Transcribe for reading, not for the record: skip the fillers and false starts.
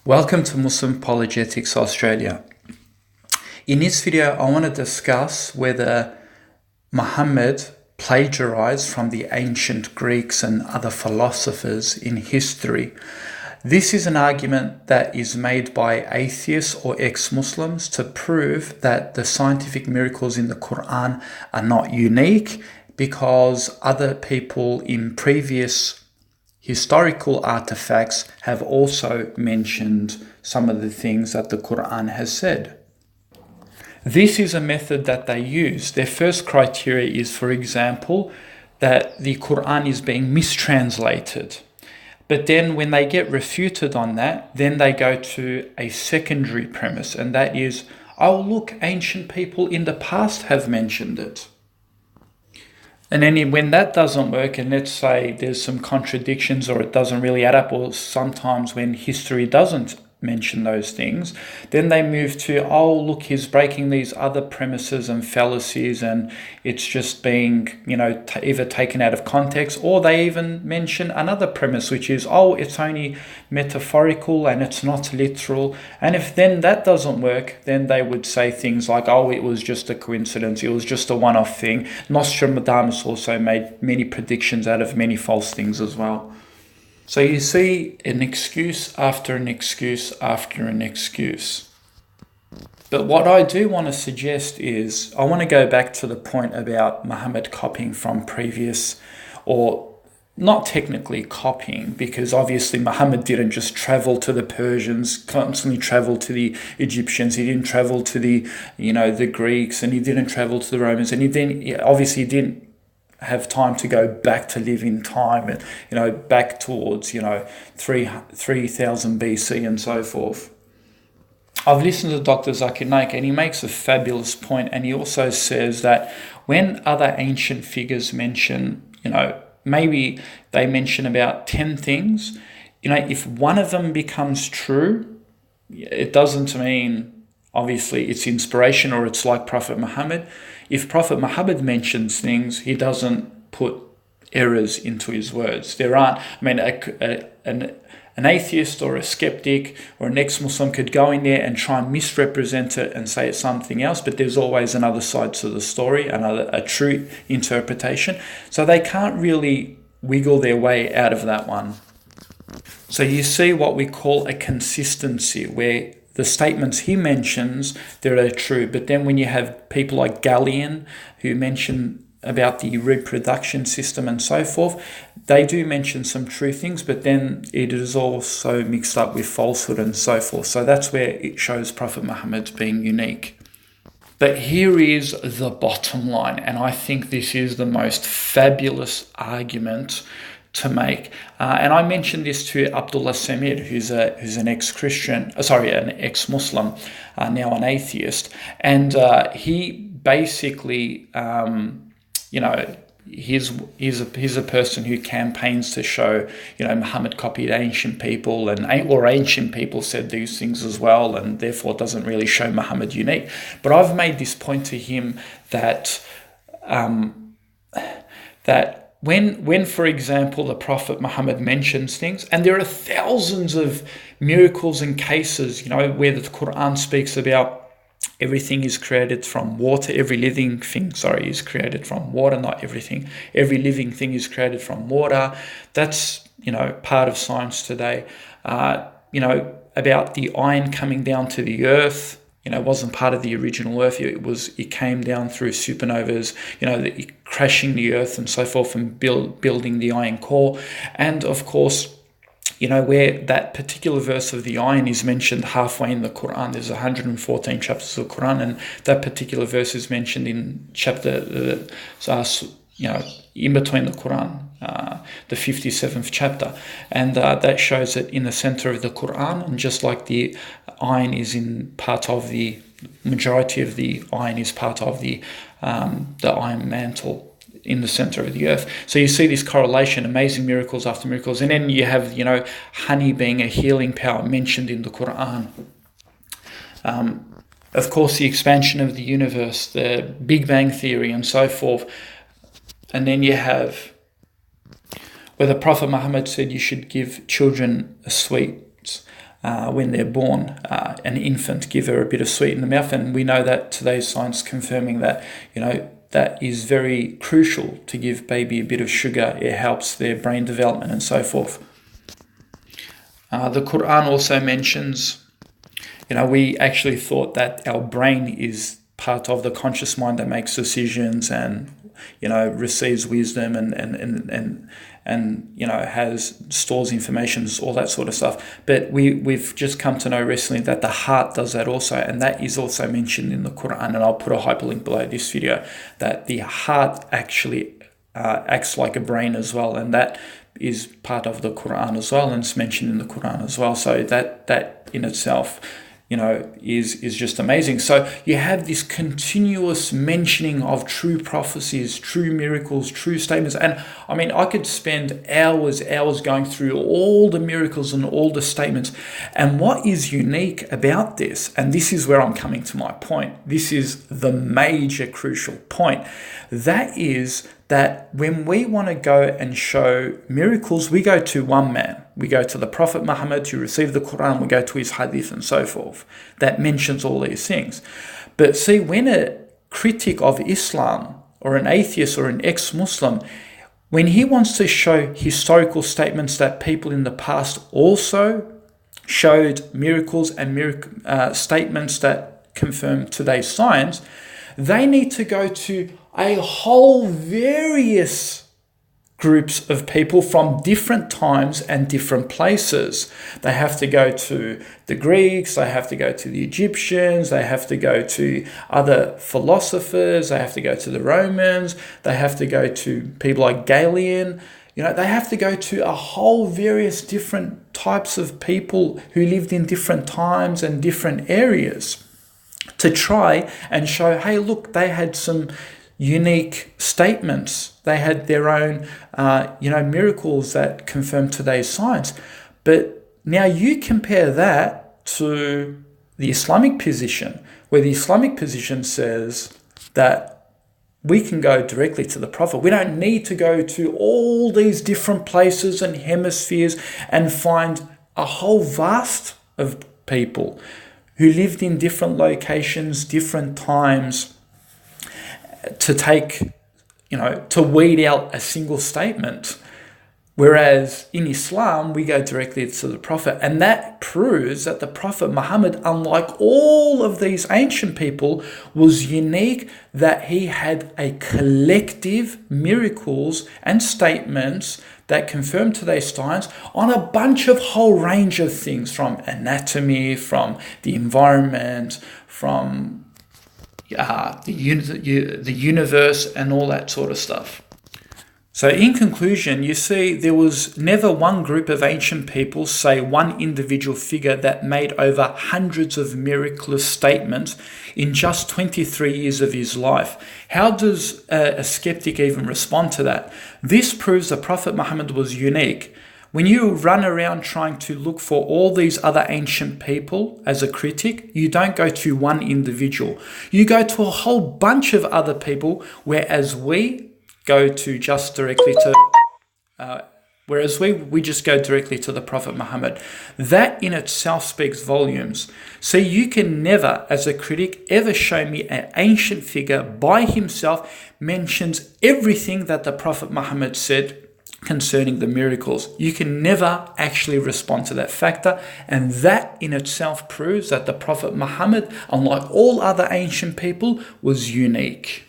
Welcome to Muslim Apologetics Australia. In this video, I want to discuss whether Muhammad plagiarized from the ancient Greeks and other philosophers in history. This is an argument that is made by atheists or ex-Muslims to prove that the scientific miracles in the Quran are not unique because other people in previous historical artifacts have also mentioned some of the things that the Quran has said. This is a method that they use. Their first criteria is, for example, that the Quran is being mistranslated. But then when they get refuted on that, then they go to a secondary premise, and that is, oh look, ancient people in the past have mentioned it. And then when that doesn't work, and let's say there's some contradictions or it doesn't really add up, or sometimes when history doesn't mention those things, then they move to, oh, look, he's breaking these other premises and fallacies, and it's just being, either taken out of context, or they even mention another premise, which is, oh, it's only metaphorical and it's not literal. And if then that doesn't work, then they would say things like, oh, it was just a coincidence, it was just a one-off thing. Nostradamus also made many predictions out of many false things as well. So you see an excuse after an excuse after an excuse. But what I do want to suggest is, I want to go back to the point about Muhammad copying from previous, or not technically copying, because obviously Muhammad didn't just travel to the Persians, constantly travel to the Egyptians, he didn't travel to the Greeks, and he didn't travel to the Romans, and he didn't have time to go back to live in time and back towards 3000 BC and so forth. I've listened to Dr. Zakir Naik, and he makes a fabulous point, and he also says that when other ancient figures mention, maybe they mention about 10 things, if one of them becomes true, it doesn't mean obviously it's inspiration or it's like Prophet Muhammad. If Prophet Muhammad mentions things, he doesn't put errors into his words. There aren't, an atheist or a skeptic or an ex-Muslim could go in there and try and misrepresent it and say it's something else, but there's always another side to the story, a true interpretation. So they can't really wiggle their way out of that one. So you see what we call a consistency, where the statements he mentions, they're true. But then when you have people like Gallian who mention about the reproduction system and so forth, they do mention some true things, but then it is also mixed up with falsehood and so forth. So that's where it shows Prophet Muhammad being unique. But here is the bottom line, and I think this is the most fabulous argument to make. And I mentioned this to Abdullah Samir, who's an ex-Christian, an ex-Muslim, now an atheist. And he basically, he's a person who campaigns to show, Muhammad copied ancient people, or ancient people said these things as well, and therefore it doesn't really show Muhammad unique. But I've made this point to him that when, for example, the Prophet Muhammad mentions things, and there are thousands of miracles and cases, where the Quran speaks about everything is created from water, every living thing, is created from water, not everything. Every living thing is created from water. That's, part of science today. About the iron coming down to the earth, wasn't part of the original Earth. It came down through supernovas, crashing the Earth and so forth, and building the iron core. And of course, where that particular verse of the iron is mentioned halfway in the Quran. There's 114 chapters of the Quran, and that particular verse is mentioned in chapter, in between the Quran, the 57th chapter. And that shows that in the center of the Quran, and just like the iron is majority of the iron is part of the iron mantle in the center of the earth. So you see this correlation, amazing miracles after miracles. And then you have, honey being a healing power mentioned in the Quran. Of course, the expansion of the universe, the Big Bang Theory and so forth. And then you have where the Prophet Muhammad said you should give children sweets. when they're born, an infant, give her a bit of sweet in the mouth. And we know that today's science confirming that, that is very crucial to give baby a bit of sugar. It helps their brain development and so forth. The Quran also mentions, we actually thought that our brain is part of the conscious mind that makes decisions and, receives wisdom and stores information, all that sort of stuff. But we've just come to know recently that the heart does that also, and that is also mentioned in the Quran. And I'll put a hyperlink below this video, that the heart actually acts like a brain as well, and that is part of the Quran as well, and it's mentioned in the Quran as well. So that in itself, is just amazing. So you have this continuous mentioning of true prophecies, true miracles, true statements. And I mean, I could spend hours going through all the miracles and all the statements. And what is unique about this, and this is where I'm coming to my point, this is the major crucial point, that is that when we want to go and show miracles, we go to one man. We go to the Prophet Muhammad who received the Quran. We go to his hadith and so forth. That mentions all these things. But see, when a critic of Islam or an atheist or an ex-Muslim, when he wants to show historical statements that people in the past also showed miracles and statements that confirm today's science, they need to go to a whole various groups of people from different times and different places. They have to go to the Greeks, they have to go to the Egyptians, they have to go to other philosophers, they have to go to the Romans, they have to go to people like Galen. They have to go to a whole various different types of people who lived in different times and different areas to try and show, hey, look, they had some unique statements. They had their own, miracles that confirm today's science. But now you compare that to the Islamic position, where the Islamic position says that we can go directly to the Prophet. We don't need to go to all these different places and hemispheres and find a whole vast of people who lived in different locations, different times, to take, to weed out a single statement. Whereas in Islam, we go directly to the Prophet. And that proves that the Prophet Muhammad, unlike all of these ancient people, was unique, that he had a collective miracles and statements that confirm today's science on a bunch of whole range of things, from anatomy, from the environment, from the universe and all that sort of stuff. So in conclusion, you see there was never one group of ancient people, say one individual figure, that made over hundreds of miraculous statements in just 23 years of his life. How does a skeptic even respond to that? This proves the Prophet Muhammad was unique. When you run around trying to look for all these other ancient people as a critic, you don't go to one individual. You go to a whole bunch of other people, whereas we go to just directly to, we just go directly to the Prophet Muhammad. That in itself speaks volumes. So you can never, as a critic, ever show me an ancient figure by himself mentions everything that the Prophet Muhammad said concerning the miracles. You can never actually respond to that factor, and that in itself proves that the Prophet Muhammad, unlike all other ancient people, was unique.